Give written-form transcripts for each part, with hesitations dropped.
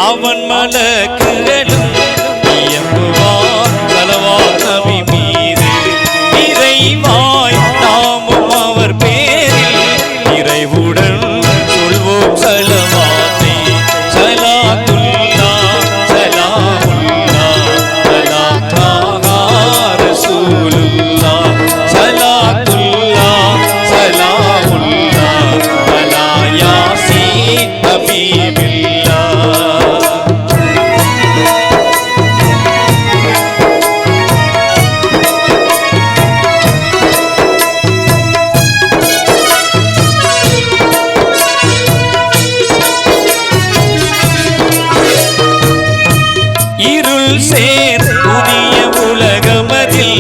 அவன் மலக்குகளும் இயம்புவார் தலவார் நபி மீது. நிறைவாய் நாமும் அவர் பேரில் நிறைவுடன் சொல்வோம் சலவாத்தை. சலாத்துல்லா சலாமுல்லா சலாத்தா ரசூலுல்லா. சலாத்துல்லா சலாமுல்லா அலா யாசீன் ஹபீபில்லா. இருள் சேர் புதிய உலகமதில்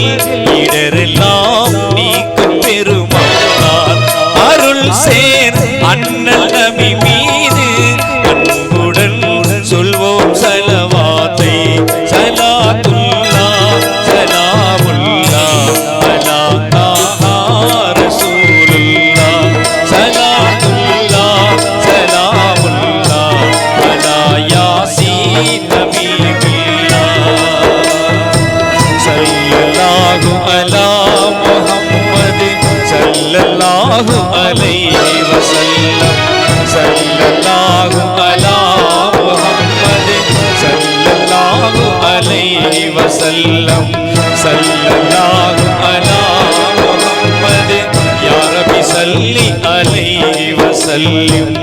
இடரெல்லாம் நீக்கும் பெருமானார். அருள் சேர் அண்ணல் நபி மீது அன்புடன் சொல்வோம் சலவாத்தை. சலாத்துல்லா சலாமுல்லா அலா தாஹா ரசூலுல்லா. சலாத்துல்லா சலாமுல்லா அலா யாசீன் ஹபீபில்லா. சல்லல்லாஹு அலா முஹம்மது சல்லல்லாஹு அலைஹி வஸல்லம். சல்லல்லாஹு அலா முஹம்மது சல்லல்லாஹு அலைஹி வஸல்லம். சல்லல்லாஹு அலா முஹம்மது யா ரப்பி ஸல்லி அலைஹி வஸல்லம்.